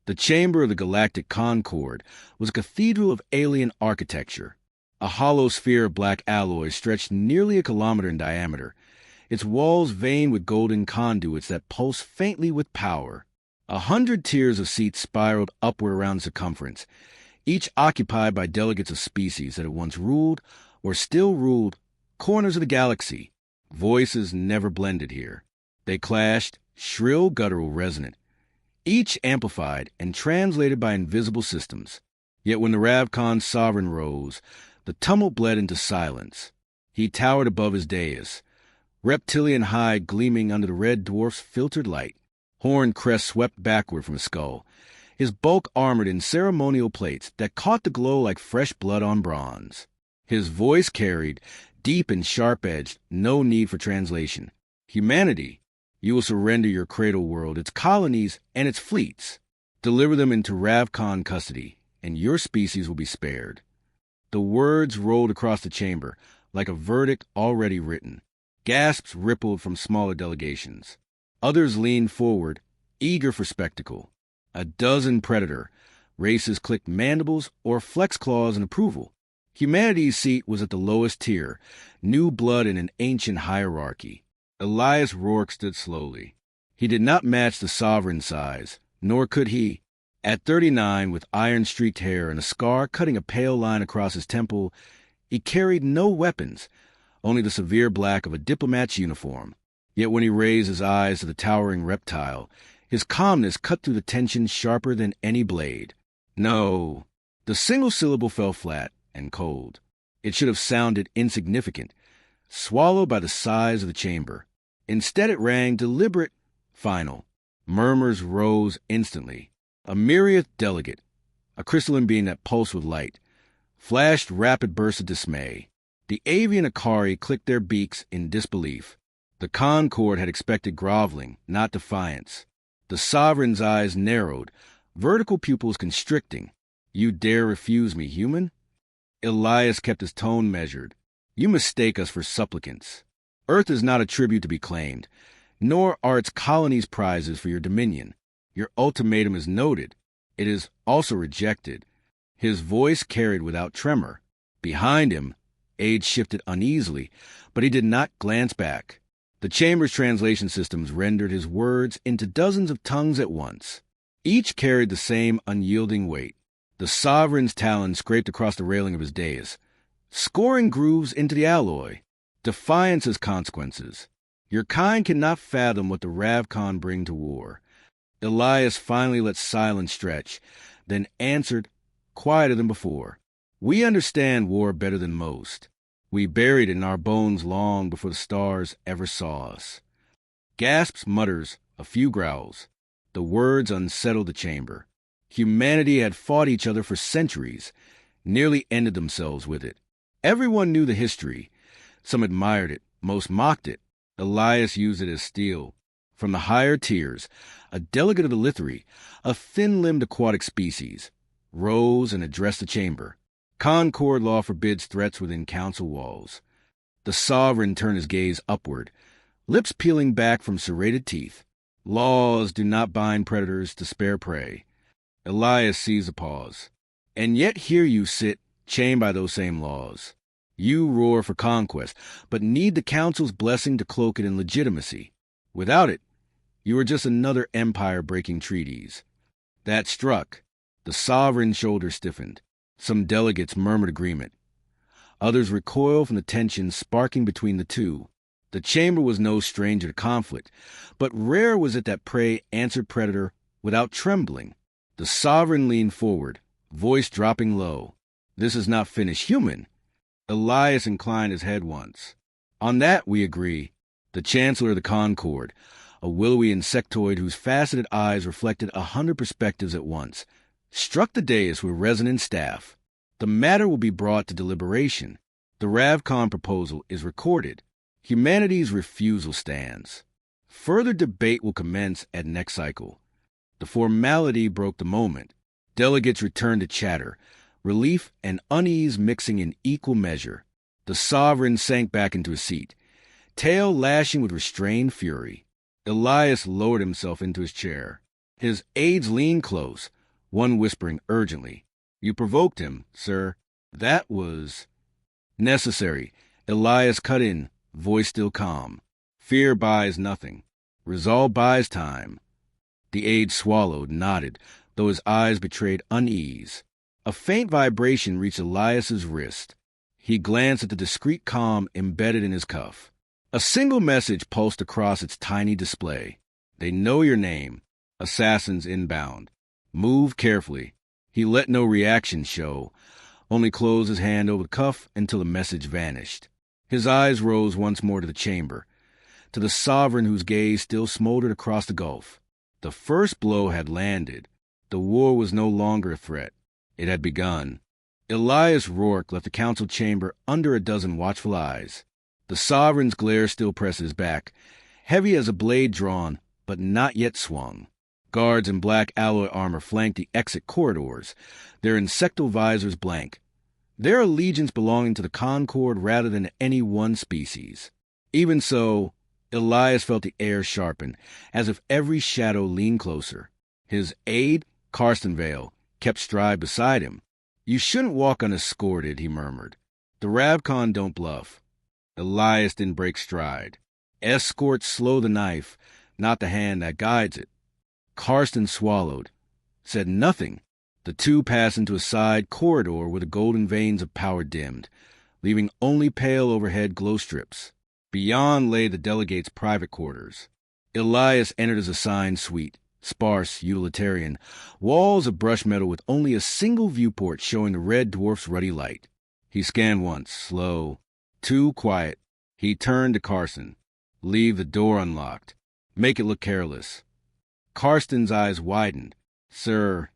The chamber of the Galactic Concord was a cathedral of alien architecture. A hollow sphere of black alloy stretched nearly a kilometer in diameter, its walls veined with golden conduits that pulsed faintly with power. 100 tiers of seats spiraled upward around the circumference, each occupied by delegates of species that had once ruled, or still ruled, corners of the galaxy. Voices never blended here. They clashed, shrill, guttural, resonant, each amplified and translated by invisible systems. Yet when the Ravcon's sovereign rose, the tumult bled into silence. He towered above his dais, reptilian hide gleaming under the red dwarf's filtered light. Horned crest swept backward from his skull, his bulk armored in ceremonial plates that caught the glow like fresh blood on bronze. His voice carried, deep and sharp-edged, no need for translation. Humanity, you will surrender your cradle world, its colonies, and its fleets. Deliver them into Ravcon custody, and your species will be spared. The words rolled across the chamber, like a verdict already written. Gasps rippled from smaller delegations. Others leaned forward, eager for spectacle. A dozen predator races clicked mandibles or flexed claws in approval. Humanity's seat was at the lowest tier, new blood in an ancient hierarchy. Elias Rourke stood slowly. He did not match the sovereign size, nor could he. At 39, with iron-streaked hair and a scar cutting a pale line across his temple, he carried no weapons, only the severe black of a diplomat's uniform. Yet when he raised his eyes to the towering reptile, his calmness cut through the tension sharper than any blade. No. The single syllable fell flat and cold. It should have sounded insignificant, swallowed by the size of the chamber. Instead it rang deliberate, final. Murmurs rose instantly. A myriad delegate, a crystalline being that pulsed with light, flashed rapid bursts of dismay. The avian Akari clicked their beaks in disbelief. The Concord had expected groveling, not defiance. The sovereign's eyes narrowed, vertical pupils constricting. You dare refuse me, human? Elias kept his tone measured. You mistake us for supplicants. Earth is not a tribute to be claimed, nor are its colonies prizes for your dominion. Your ultimatum is noted. It is also rejected. His voice carried without tremor. Behind him, Age shifted uneasily, but he did not glance back. The chamber's translation systems rendered his words into dozens of tongues at once. Each carried the same unyielding weight. The sovereign's talon scraped across the railing of his dais, scoring grooves into the alloy. Defiance's consequences. Your kind cannot fathom what the Ravcon bring to war. Elias finally let silence stretch, then answered, quieter than before. We understand war better than most. We buried it in our bones long before the stars ever saw us. Gasps, mutters, a few growls. The words unsettled the chamber. Humanity had fought each other for centuries, nearly ended themselves with it. Everyone knew the history. Some admired it, most mocked it. Elias used it as steel. From the higher tiers, a delegate of the Lithri, a thin-limbed aquatic species, rose and addressed the chamber. Concord law forbids threats within council walls. The sovereign turned his gaze upward, lips peeling back from serrated teeth. Laws do not bind predators to spare prey. Elias seized a pause. And yet here you sit, chained by those same laws. You roar for conquest, but need the council's blessing to cloak it in legitimacy. Without it, you are just another empire breaking treaties. That struck. The sovereign's shoulder stiffened. Some delegates murmured agreement. Others recoiled from the tension sparking between the two. The chamber was no stranger to conflict, but rare was it that prey answered predator without trembling. The sovereign leaned forward, voice dropping low. This is not finished human. Elias inclined his head once. On that we agree. The chancellor of the Concord, a willowy insectoid whose faceted eyes reflected 100 perspectives at once, struck the dais with resonant staff. The matter will be brought to deliberation. The Ravcon proposal is recorded. Humanity's refusal stands. Further debate will commence at next cycle. The formality broke the moment. Delegates returned to chatter, relief and unease mixing in equal measure. The sovereign sank back into his seat, tail lashing with restrained fury. Elias lowered himself into his chair. His aides leaned close, one whispering urgently, "You provoked him, sir." "That was necessary." Elias cut in, voice still calm. "Fear buys nothing. Resolve buys time." The aide swallowed, nodded, though his eyes betrayed unease. A faint vibration reached Elias's wrist. He glanced at the discreet calm embedded in his cuff. A single message pulsed across its tiny display. "They know your name. Assassins inbound. Move carefully." He let no reaction show, only closed his hand over the cuff until the message vanished. His eyes rose once more to the chamber, to the sovereign whose gaze still smoldered across the gulf. The first blow had landed. The war was no longer a threat. It had begun. Elias Rourke left the council chamber under a dozen watchful eyes. The sovereign's glare still pressed his back, heavy as a blade drawn, but not yet swung. Guards in black alloy armor flanked the exit corridors, their insectal visors blank, their allegiance belonging to the Concord rather than any one species. Even so, Elias felt the air sharpen, as if every shadow leaned closer. His aide, Carstenvale, kept stride beside him. "You shouldn't walk unescorted," he murmured. "The Ravcon don't bluff." Elias didn't break stride. "Escorts slow the knife, not the hand that guides it." Karsten swallowed, said nothing. The two passed into a side corridor where the golden veins of power dimmed, leaving only pale overhead glow strips. Beyond lay the delegates' private quarters. Elias entered his assigned suite, sparse, utilitarian, walls of brush metal with only a single viewport showing the red dwarf's ruddy light. He scanned once, slow, too quiet. He turned to Carson. "Leave the door unlocked. Make it look careless." Karsten's eyes widened. "Sir."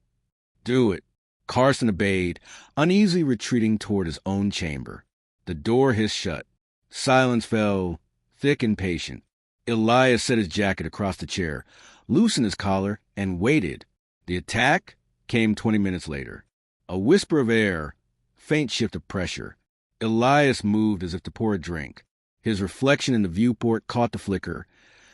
"Do it." Carson obeyed, uneasily retreating toward his own chamber. The door hissed shut. Silence fell, thick and patient. Elias set his jacket across the chair, loosened his collar, and waited. The attack came 20 minutes later. A whisper of air, faint shift of pressure. Elias moved as if to pour a drink. His reflection in the viewport caught the flicker,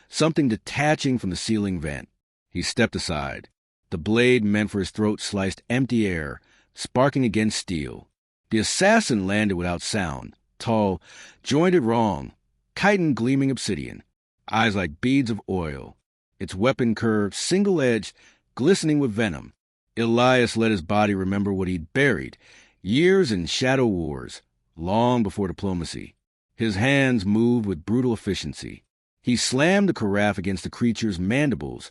something detaching from the ceiling vent. He stepped aside. The blade meant for his throat sliced empty air, sparking against steel. The assassin landed without sound, tall, jointed wrong, chitin gleaming obsidian, eyes like beads of oil. Its weapon curved, single-edged, glistening with venom. Elias let his body remember what he'd buried, years in shadow wars, long before diplomacy. His hands moved with brutal efficiency. He slammed the carafe against the creature's mandibles,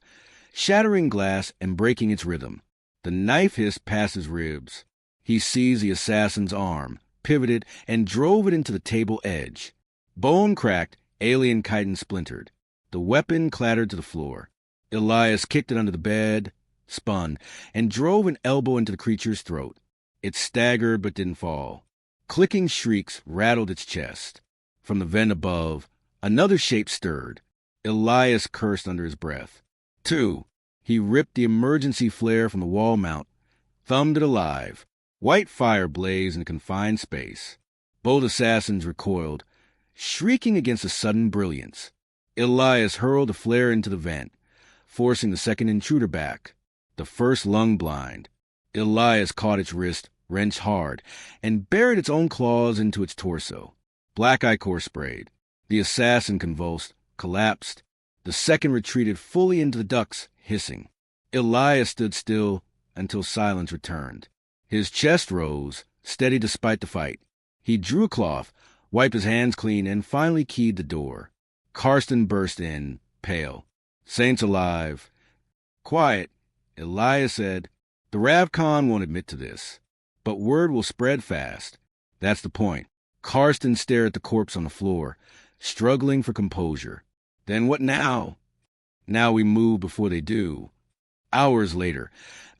shattering glass and breaking its rhythm. The knife hissed past his ribs. He seized the assassin's arm, pivoted, and drove it into the table edge. Bone cracked, alien chitin splintered. The weapon clattered to the floor. Elias kicked it under the bed, spun, and drove an elbow into the creature's throat. It staggered but didn't fall. Clicking shrieks rattled its chest. From the vent above, another shape stirred. Elias cursed under his breath. 2. He ripped the emergency flare from the wall mount, thumbed it alive. White fire blazed in a confined space. Both assassins recoiled, shrieking against the sudden brilliance. Elias hurled the flare into the vent, forcing the second intruder back. The first lung blind. Elias caught its wrist, wrenched hard, and buried its own claws into its torso. Black ichor sprayed. The assassin convulsed, collapsed. The second retreated fully into the ducts, hissing. Elias stood still until silence returned. His chest rose, steady despite the fight. He drew a cloth, wiped his hands clean, and finally keyed the door. Karsten burst in, pale. "Saints alive." "Quiet," Elias said. "The Ravcon won't admit to this, but word will spread fast. That's the point." Karsten stared at the corpse on the floor, struggling for composure. "Then what now?" "Now we move before they do." Hours later,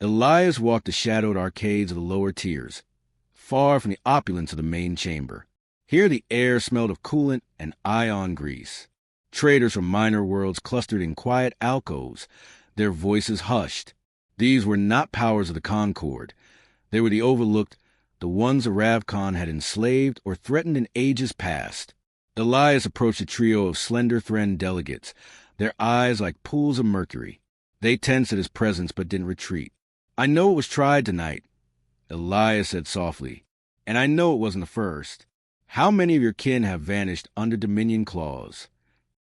Elias walked the shadowed arcades of the lower tiers, far from the opulence of the main chamber. Here the air smelled of coolant and ion grease. Traders from minor worlds clustered in quiet alcoves, their voices hushed. These were not powers of the Concord. They were the overlooked, the ones the Ravcon had enslaved or threatened in ages past. Elias approached a trio of slender-thread delegates, their eyes like pools of mercury. They tensed at his presence but didn't retreat. I know it was tried tonight, Elias said softly, and I know it wasn't the first. How many of your kin have vanished under Dominion claws?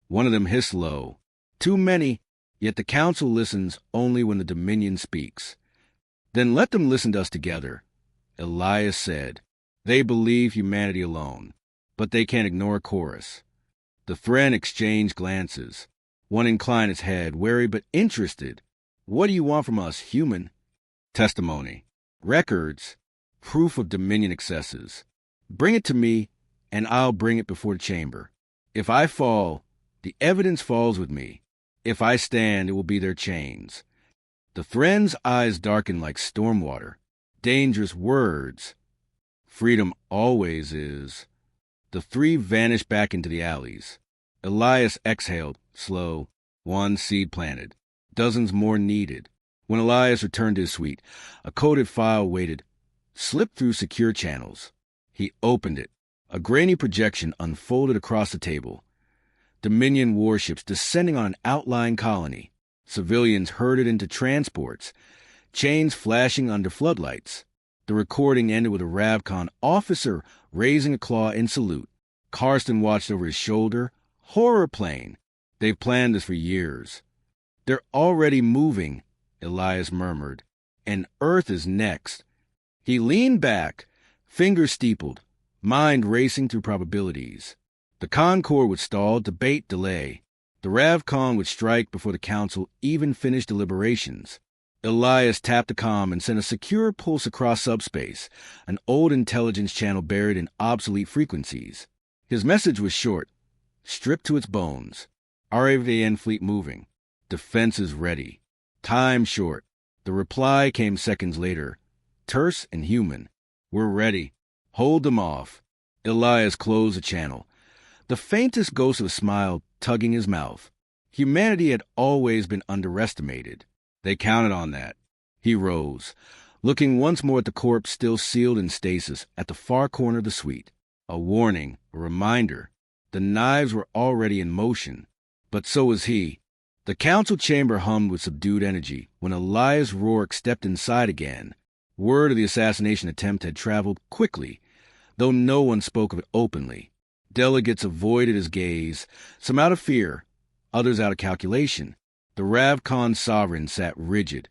One of them hissed low. Too many, yet the Council listens only when the Dominion speaks. Then let them listen to us together, Elias said. They believe humanity alone, but they can't ignore a chorus. The Thren exchanged glances. One inclined its head, wary but interested. What do you want from us, human? Testimony. Records. Proof of Dominion excesses. Bring it to me, and I'll bring it before the chamber. If I fall, the evidence falls with me. If I stand, it will be their chains. The Thren's eyes darkened like stormwater. Dangerous words. Freedom always is. The three vanished back into the alleys. Elias exhaled, slow. One seed planted. Dozens more needed. When Elias returned to his suite, a coded file waited, slipped through secure channels. He opened it. A grainy projection unfolded across the table. Dominion warships descending on an outlying colony. Civilians herded into transports. Chains flashing under floodlights. The recording ended with a Ravcon officer raising a claw in salute. Karsten watched over his shoulder. Horror plane. They've planned this for years. They're already moving, Elias murmured. And Earth is next. He leaned back, fingers steepled, mind racing through probabilities. The Concord would stall, debate, delay. The Ravcon would strike before the Council even finished deliberations. Elias tapped the comm and sent a secure pulse across subspace, an old intelligence channel buried in obsolete frequencies. His message was short, stripped to its bones. RAVN fleet moving. Defenses ready. Time short. The reply came seconds later. Terse and human. We're ready. Hold them off. Elias closed the channel. The faintest ghost of a smile tugging his mouth. Humanity had always been underestimated. They counted on that. He rose, looking once more at the corpse still sealed in stasis at the far corner of the suite. A warning, a reminder. The knives were already in motion. But so was he. The council chamber hummed with subdued energy when Elias Rourke stepped inside again. Word of the assassination attempt had traveled quickly, though no one spoke of it openly. Delegates avoided his gaze, some out of fear, others out of calculation. The Ravcon sovereign sat rigid,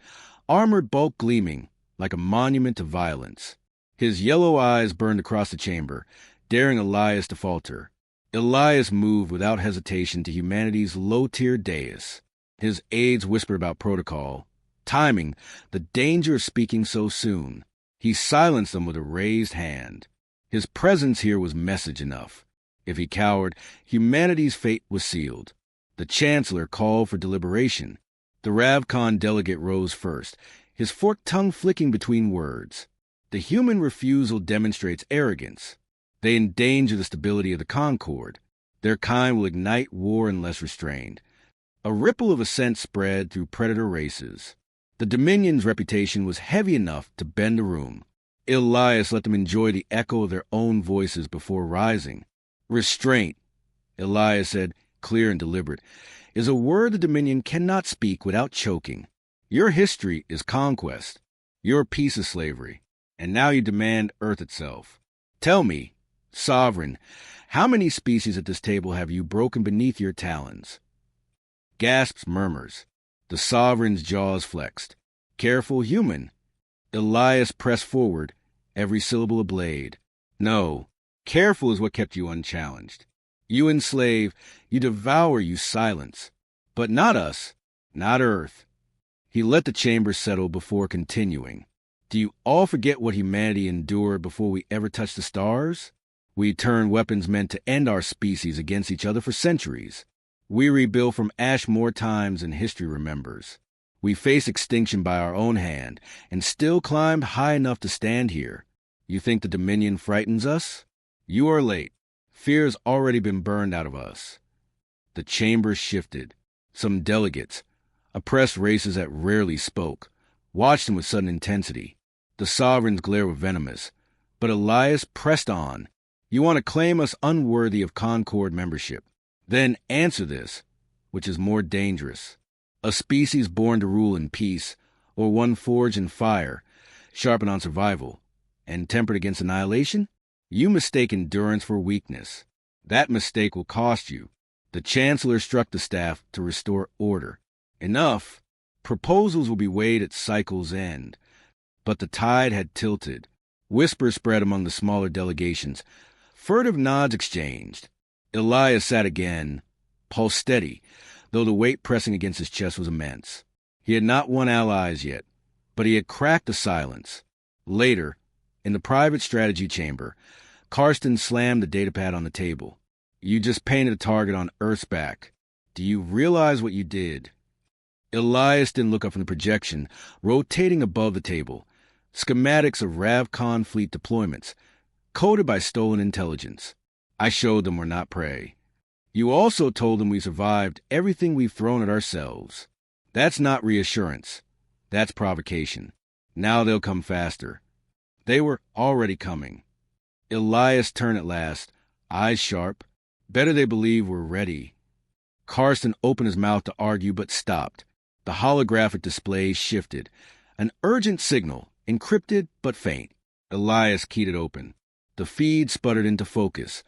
armored bulk gleaming like a monument to violence. His yellow eyes burned across the chamber, daring Elias to falter. Elias moved without hesitation to humanity's low-tier dais. His aides whispered about protocol, timing, the danger of speaking so soon. He silenced them with a raised hand. His presence here was message enough. If he cowered, humanity's fate was sealed. The Chancellor called for deliberation. The Ravcon delegate rose first, his forked tongue flicking between words. The human refusal demonstrates arrogance. They endanger the stability of the Concord. Their kind will ignite war unless restrained. A ripple of assent spread through predator races. The Dominion's reputation was heavy enough to bend a room. Elias let them enjoy the echo of their own voices before rising. Restraint, Elias said, clear and deliberate, is a word the Dominion cannot speak without choking. Your history is conquest. Your peace is slavery. And now you demand Earth itself. Tell me, Sovereign, how many species at this table have you broken beneath your talons? Gasps, murmurs. The Sovereign's jaws flexed. Careful human. Elias pressed forward, every syllable a blade. No, careful is what kept you unchallenged. You enslave, you devour, you silence. But not us, not Earth. He let the chamber settle before continuing. Do you all forget what humanity endured before we ever touched the stars? We turned weapons meant to end our species against each other for centuries. We rebuilt from ash more times than history remembers. We faced extinction by our own hand and still climbed high enough to stand here. You think the Dominion frightens us? You are late. Fear has already been burned out of us. The chamber shifted. Some delegates, oppressed races that rarely spoke, watched him with sudden intensity. The Sovereign's glare was venomous, but Elias pressed on. You want to claim us unworthy of Concord membership. Then answer this, which is more dangerous. A species born to rule in peace, or one forged in fire, sharpened on survival, and tempered against annihilation? You mistake endurance for weakness. That mistake will cost you. The Chancellor struck the staff to restore order. Enough. Proposals will be weighed at cycle's end. But the tide had tilted. Whispers spread among the smaller delegations. Furtive nods exchanged. Elias sat again, pulse steady, though the weight pressing against his chest was immense. He had not won allies yet, but he had cracked the silence. Later, in the private strategy chamber, Karsten slammed the datapad on the table. You just painted a target on Earth's back. Do you realize what you did? Elias didn't look up from the projection, rotating above the table. Schematics of Ravcon fleet deployments, coded by stolen intelligence. I showed them we're not prey. You also told them we survived everything we've thrown at ourselves. That's not reassurance. That's provocation. Now they'll come faster. They were already coming. Elias turned at last, eyes sharp. Better they believe we're ready. Karsten opened his mouth to argue, but stopped. The holographic display shifted. An urgent signal, encrypted but faint. Elias keyed it open. The feed sputtered into focus.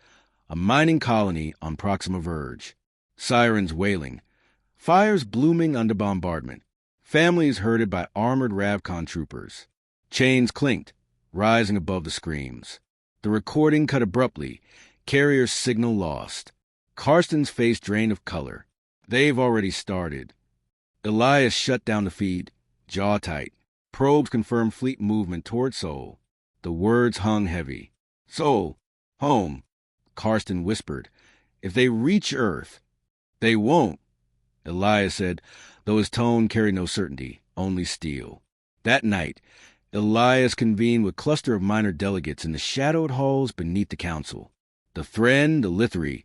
A mining colony on Proxima Verge. Sirens wailing. Fires blooming under bombardment. Families herded by armored Ravcon troopers. Chains clinked, rising above the screams. The recording cut abruptly. Carrier's signal lost. Karsten's face drained of color. They've already started. Elias shut down the feed, jaw tight. Probes confirmed fleet movement toward Sol. The words hung heavy. Sol, home, Karsten whispered. If they reach Earth. They won't, Elias said, though his tone carried no certainty, only steel. That night, Elias convened with a cluster of minor delegates in the shadowed halls beneath the council. The Thren, the Lithri,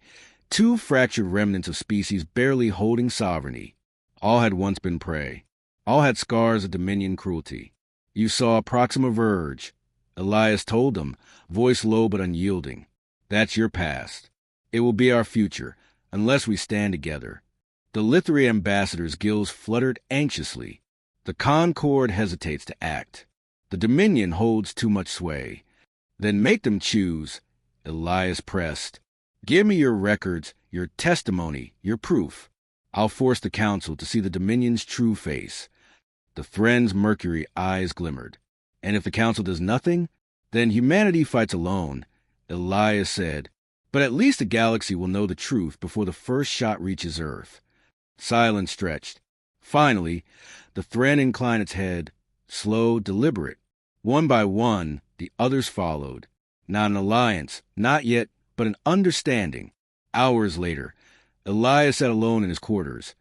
two fractured remnants of species barely holding sovereignty. All had once been prey. All had scars of Dominion cruelty. You saw Proxima Verge, Elias told them, voice low but unyielding. That's your past. It will be our future, unless we stand together. The Lithri ambassador's gills fluttered anxiously. The Concord hesitates to act. The Dominion holds too much sway. Then make them choose, Elias pressed. Give me your records, your testimony, your proof. I'll force the council to see the Dominion's true face. The Thren's mercury eyes glimmered. And if the council does nothing, then humanity fights alone, Elias said. But at least the galaxy will know the truth before the first shot reaches Earth. Silence stretched. Finally, the Thren inclined its head, slow, deliberate. One by one, the others followed. Not an alliance, not yet, but an understanding. Hours later, Elias sat alone in his quarters,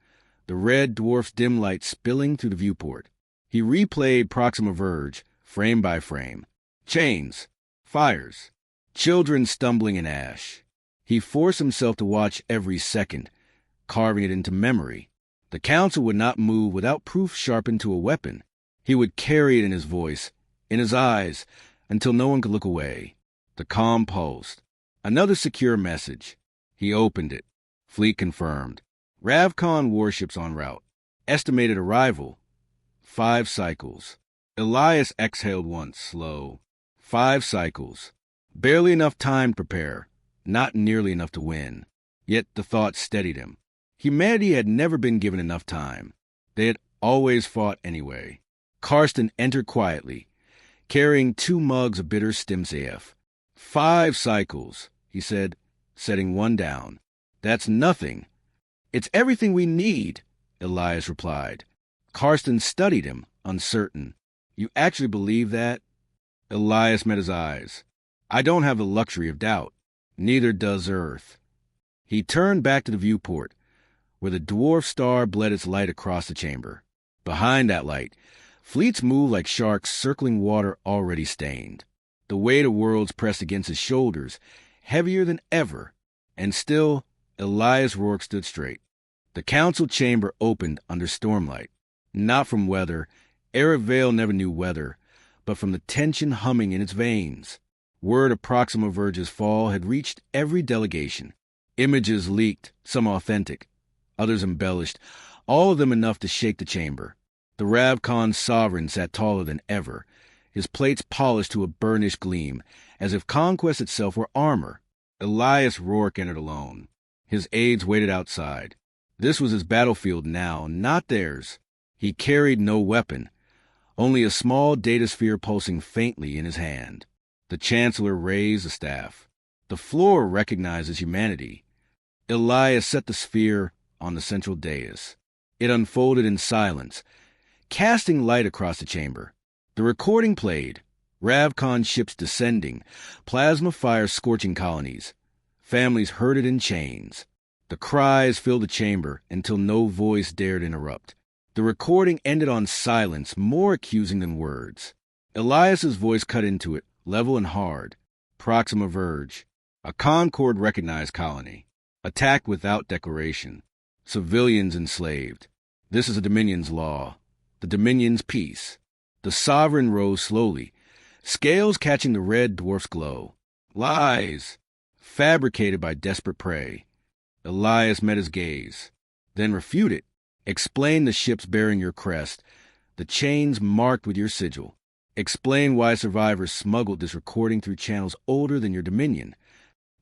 the red dwarf's dim light spilling through the viewport. He replayed Proxima Verge, frame by frame. Chains, fires, children stumbling in ash. He forced himself to watch every second, carving it into memory. The council would not move without proof sharpened to a weapon. He would carry it in his voice, in his eyes, until no one could look away. The calm pulsed. Another secure message. He opened it. Fleet confirmed. Ravcon warships en route. Estimated arrival, 5 cycles. Elias exhaled once, slow. 5 cycles. Barely enough time to prepare, not nearly enough to win. Yet the thought steadied him. Humanity had never been given enough time. They had always fought anyway. Karsten entered quietly, carrying 2 mugs of bitter stimsaf. 5 cycles, he said, setting one down. That's nothing. It's everything we need, Elias replied. Karsten studied him, uncertain. You actually believe that? Elias met his eyes. I don't have the luxury of doubt. Neither does Earth. He turned back to the viewport, where the dwarf star bled its light across the chamber. Behind that light, fleets moved like sharks circling water already stained. The weight of worlds pressed against his shoulders, heavier than ever, and still Elias Rourke stood straight. The council chamber opened under stormlight, not from weather. Eric Vale never knew weather, but from the tension humming in its veins. Word of Proxima Verge's fall had reached every delegation. Images leaked, some authentic, others embellished, all of them enough to shake the chamber. The Ravkan sovereign sat taller than ever, his plates polished to a burnished gleam, as if conquest itself were armor. Elias Rourke entered alone. His aides waited outside. This was his battlefield now, not theirs. He carried no weapon, only a small datasphere pulsing faintly in his hand. The Chancellor raised the staff. The floor recognized his humanity. Elias set the sphere on the central dais. It unfolded in silence, casting light across the chamber. The recording played, Ravkan ships descending, plasma fire scorching colonies. Families herded in chains. The cries filled the chamber until no voice dared interrupt. The recording ended on silence more accusing than words. Elias's voice cut into it, level and hard. Proxima Verge. A Concord-recognized colony. Attacked without declaration. Civilians enslaved. This is the Dominion's law. The Dominion's peace. The Sovereign rose slowly, scales catching the red dwarf's glow. Lies! Fabricated by desperate prey. Elias met his gaze. Then refuted. Explain the ships bearing your crest, the chains marked with your sigil. Explain why survivors smuggled this recording through channels older than your Dominion.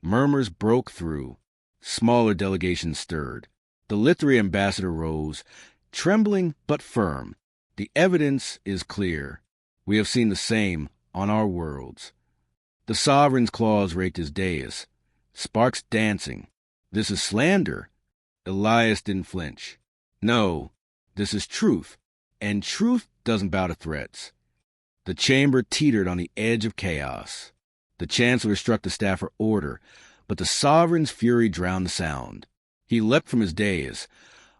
Murmurs broke through. Smaller delegations stirred. The Lithri ambassador rose, trembling but firm. The evidence is clear. We have seen the same on our worlds. The Sovereign's claws raked his dais. Sparks dancing. This is slander. Elias didn't flinch. No, this is truth, and truth doesn't bow to threats. The chamber teetered on the edge of chaos. The Chancellor struck the staff for order, but the Sovereign's fury drowned the sound. He leapt from his dais,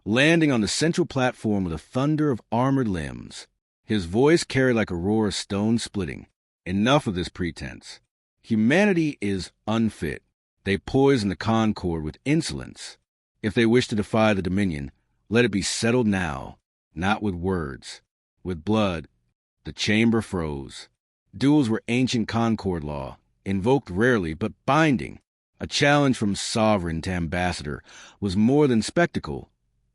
landing on the central platform with a thunder of armored limbs. His voice carried like a roar of stone splitting. Enough of this pretense. Humanity is unfit. They poison the Concord with insolence. If they wish to defy the Dominion, let it be settled now, not with words. With blood. The chamber froze. Duels were ancient Concord law, invoked rarely but binding. A challenge from sovereign to ambassador was more than spectacle.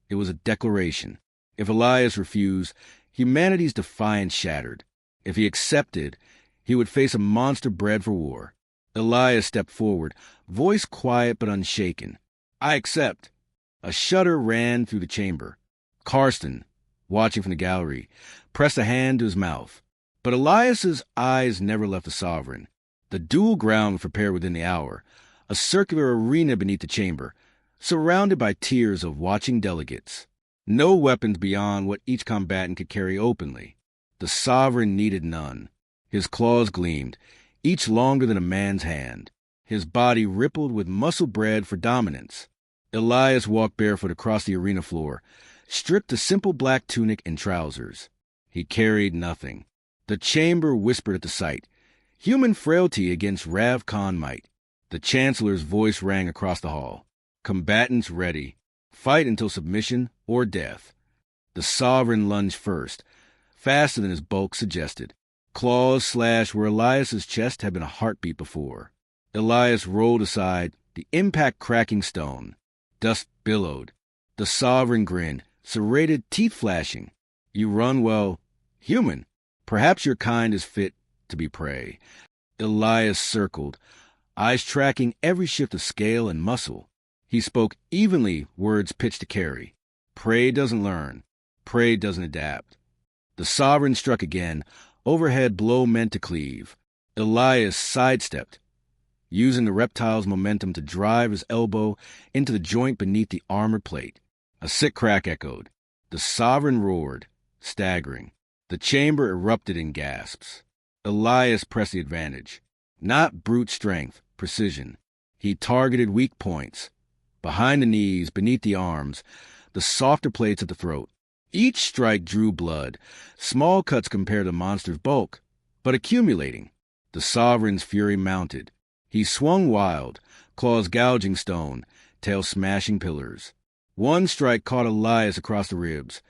It was a declaration. If Elias refused, humanity's defiance shattered. If he accepted, he would face a monster bred for war. Elias stepped forward, voice quiet but unshaken. I accept. A shudder ran through the chamber. Karsten, watching from the gallery, pressed a hand to his mouth. But Elias's eyes never left the Sovereign. The dual ground was prepared within the hour, a circular arena beneath the chamber, surrounded by tiers of watching delegates. No weapons beyond what each combatant could carry openly. The Sovereign needed none. His claws gleamed, each longer than a man's hand. His body rippled with muscle bred for dominance. Elias walked barefoot across the arena floor, stripped to simple black tunic and trousers. He carried nothing. The chamber whispered at the sight. Human frailty against Ravkan might. The Chancellor's voice rang across the hall. Combatants ready. Fight until submission or death. The Sovereign lunged first, faster than his bulk suggested. Claws slashed where Elias's chest had been a heartbeat before. Elias rolled aside, the impact cracking stone. Dust billowed. The Sovereign grinned, serrated teeth flashing. You run well. Human. Perhaps your kind is fit to be prey. Elias circled, eyes tracking every shift of scale and muscle. He spoke evenly, words pitched to carry. Prey doesn't learn. Prey doesn't adapt. The Sovereign struck again, overhead blow meant to cleave. Elias sidestepped, using the reptile's momentum to drive his elbow into the joint beneath the armored plate. A sick crack echoed. The Sovereign roared, staggering. The chamber erupted in gasps. Elias pressed the advantage. Not brute strength, precision. He targeted weak points. Behind the knees, beneath the arms, the softer plates at the throat. Each strike drew blood, small cuts compared to the monster's bulk, but accumulating. The Sovereign's fury mounted. He swung wild, claws gouging stone, tail smashing pillars. One strike caught Elias across the ribs,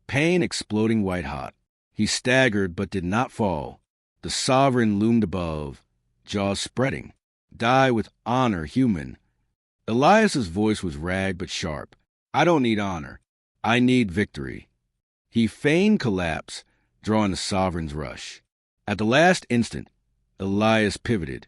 pain exploding white-hot. He staggered but did not fall. The Sovereign loomed above, jaws spreading. Die with honor, human. Elias's voice was ragged but sharp. I don't need honor. I need victory. He feigned collapse, drawing the sovereign's rush. At the last instant, Elias pivoted,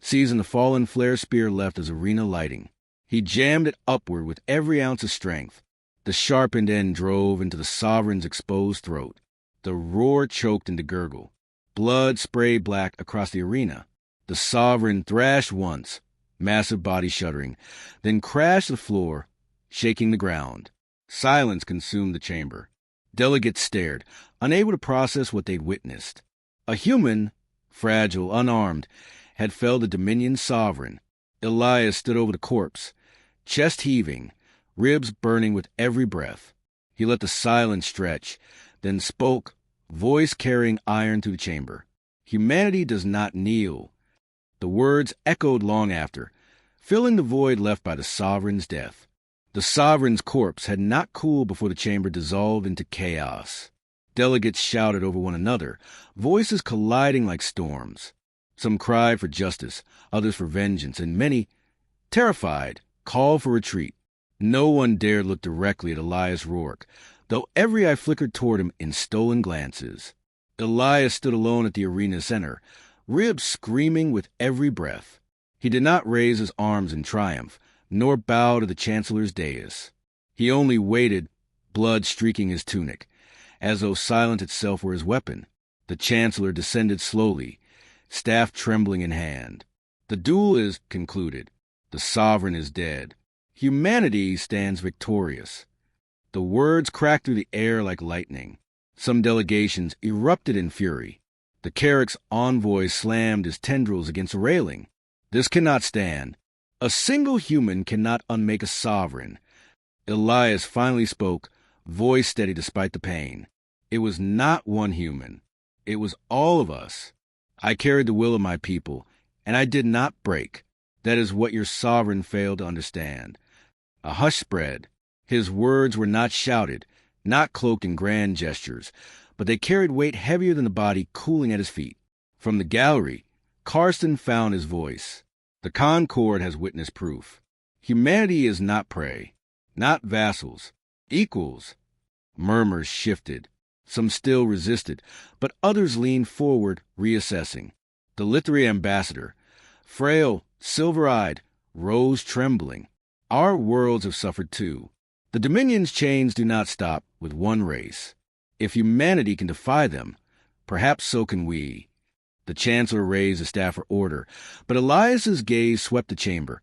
seizing the fallen flare spear left as arena lighting. He jammed it upward with every ounce of strength. The sharpened end drove into the sovereign's exposed throat. The roar choked into gurgle. Blood sprayed black across the arena. The sovereign thrashed once, massive body shuddering, then crashed to the floor, shaking the ground. Silence consumed the chamber. Delegates stared, unable to process what they'd witnessed. A human, fragile, unarmed, had felled the Dominion's sovereign. Elias stood over the corpse, chest heaving, ribs burning with every breath. He let the silence stretch, then spoke, voice carrying iron through the chamber. Humanity does not kneel. The words echoed long after, filling the void left by the sovereign's death. The sovereign's corpse had not cooled before the chamber dissolved into chaos. Delegates shouted over one another, voices colliding like storms. Some cried for justice, others for vengeance, and many, terrified, called for retreat. No one dared look directly at Elias Rourke, though every eye flickered toward him in stolen glances. Elias stood alone at the arena center, ribs screaming with every breath. He did not raise his arms in triumph, nor bow to the chancellor's dais. He only waited, blood streaking his tunic, as though silence itself were his weapon. The chancellor descended slowly, staff trembling in hand. The duel is concluded. The sovereign is dead. Humanity stands victorious. The words cracked through the air like lightning. Some delegations erupted in fury. The Carrick's envoy slammed his tendrils against a railing. This cannot stand. A single human cannot unmake a sovereign. Elias finally spoke, voice steady despite the pain. It was not one human. It was all of us. I carried the will of my people, and I did not break. That is what your sovereign failed to understand. A hush spread. His words were not shouted, not cloaked in grand gestures, but they carried weight heavier than the body cooling at his feet. From the gallery, Karsten found his voice. The Concord has witnessed proof. Humanity is not prey, not vassals, equals. Murmurs shifted. Some still resisted, but others leaned forward, reassessing. The Lithri ambassador, frail, silver-eyed, rose trembling. Our worlds have suffered too. The Dominion's chains do not stop with one race. If humanity can defy them, perhaps so can we. The chancellor raised the staff for order, but Elias's gaze swept the chamber,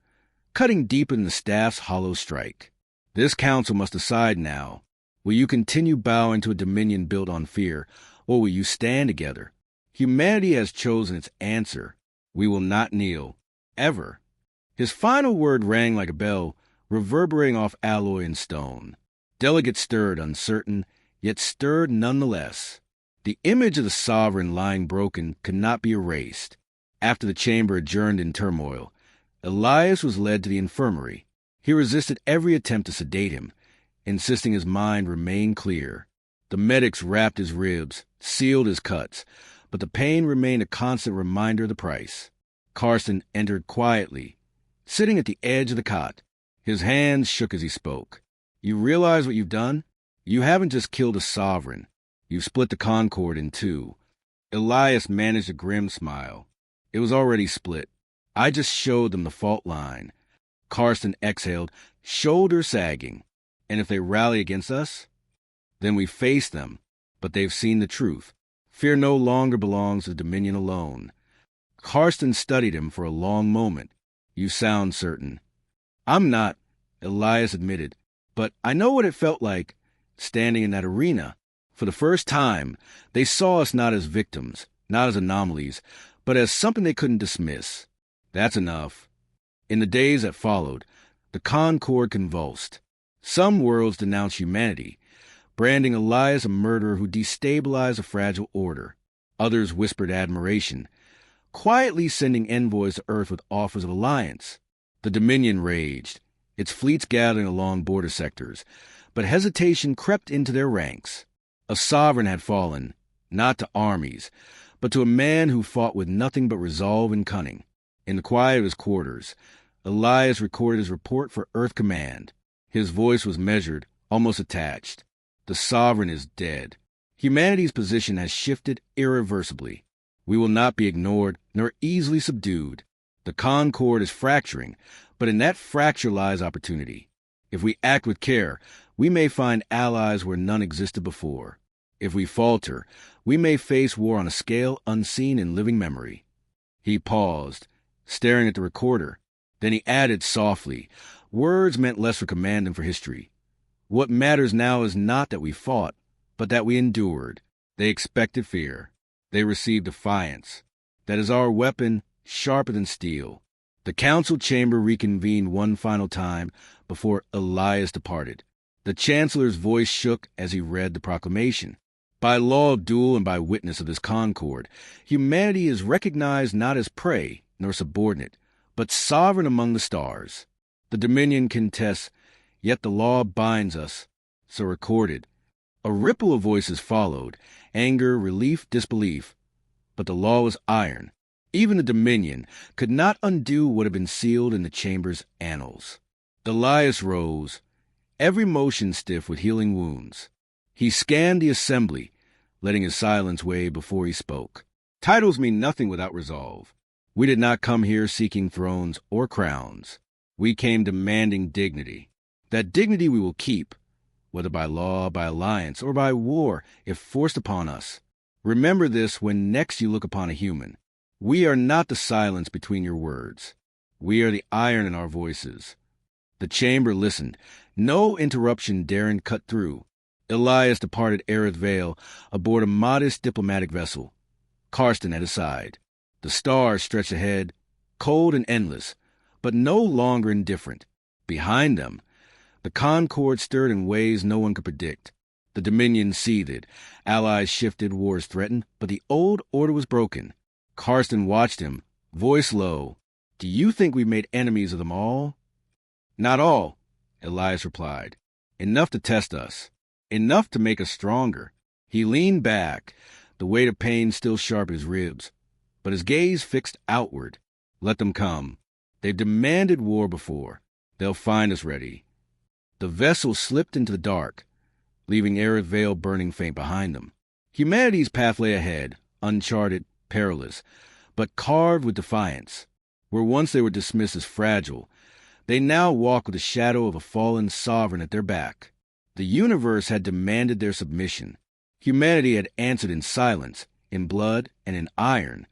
cutting deep in the staff's hollow strike. This council must decide now. Will you continue bowing to a Dominion built on fear, or will you stand together? Humanity has chosen its answer. We will not kneel. Ever. His final word rang like a bell, reverberating off alloy and stone. Delegates stirred, uncertain, yet stirred nonetheless. The image of the sovereign lying broken could not be erased. After the chamber adjourned in turmoil, Elias was led to the infirmary. He resisted every attempt to sedate him, insisting his mind remain clear. The medics wrapped his ribs, sealed his cuts, but the pain remained a constant reminder of the price. Karsten entered quietly, sitting at the edge of the cot. His hands shook as he spoke. You realize what you've done? You haven't just killed a sovereign. You've split the Concord in two. Elias managed a grim smile. It was already split. I just showed them the fault line. Karsten exhaled, shoulders sagging. And if they rally against us, then we face them. But they've seen the truth. Fear no longer belongs to the Dominion alone. Karsten studied him for a long moment. You sound certain. I'm not, Elias admitted, but I know what it felt like, standing in that arena. For the first time, they saw us not as victims, not as anomalies, but as something they couldn't dismiss. That's enough. In the days that followed, the Concord convulsed. Some worlds denounced humanity, branding Elias a murderer who destabilized a fragile order. Others whispered admiration, quietly sending envoys to Earth with offers of alliance. The Dominion raged, its fleets gathering along border sectors, but hesitation crept into their ranks. A sovereign had fallen, not to armies, but to a man who fought with nothing but resolve and cunning. In the quiet of his quarters, Elias recorded his report for Earth Command. His voice was measured, almost attached. The sovereign is dead. Humanity's position has shifted irreversibly. We will not be ignored nor easily subdued. The Concord is fracturing, but in that fracture lies opportunity. If we act with care, we may find allies where none existed before. If we falter, we may face war on a scale unseen in living memory. He paused, staring at the recorder. Then he added softly, words meant less for command than for history. What matters now is not that we fought, but that we endured. They expected fear. They received defiance. That is our weapon, sharper than steel. The council chamber reconvened one final time before Elias departed. The chancellor's voice shook as he read the proclamation. By law of duel and by witness of this concord, humanity is recognized not as prey nor subordinate, but sovereign among the stars. The Dominion contests, yet the law binds us. So recorded. A ripple of voices followed, anger, relief, disbelief. But the law was iron. Even the Dominion could not undo what had been sealed in the chamber's annals. Elias rose, every motion stiff with healing wounds. He scanned the assembly, letting his silence weigh before he spoke. Titles mean nothing without resolve. We did not come here seeking thrones or crowns. We came demanding dignity. That dignity we will keep, whether by law, by alliance, or by war, if forced upon us. Remember this when next you look upon a human. We are not the silence between your words. We are the iron in our voices. The chamber listened. No interruption daring cut through. Elias departed Aerith Vale aboard a modest diplomatic vessel. Karsten at his side. The stars stretched ahead, cold and endless, but no longer indifferent. Behind them, the Concord stirred in ways no one could predict. The Dominion seethed. Allies shifted, wars threatened, but the old order was broken. Karsten watched him, voice low. Do you think we made enemies of them all? Not all, Elias replied. Enough to test us. Enough to make us stronger. He leaned back, the weight of pain still sharp in his ribs, but his gaze fixed outward. Let them come. They've demanded war before. They'll find us ready. The vessel slipped into the dark, leaving Aerith Vale burning faint behind them. Humanity's path lay ahead, uncharted, perilous, but carved with defiance. Where once they were dismissed as fragile, they now walked with the shadow of a fallen sovereign at their back. The universe had demanded their submission. Humanity had answered in silence, in blood, and in iron.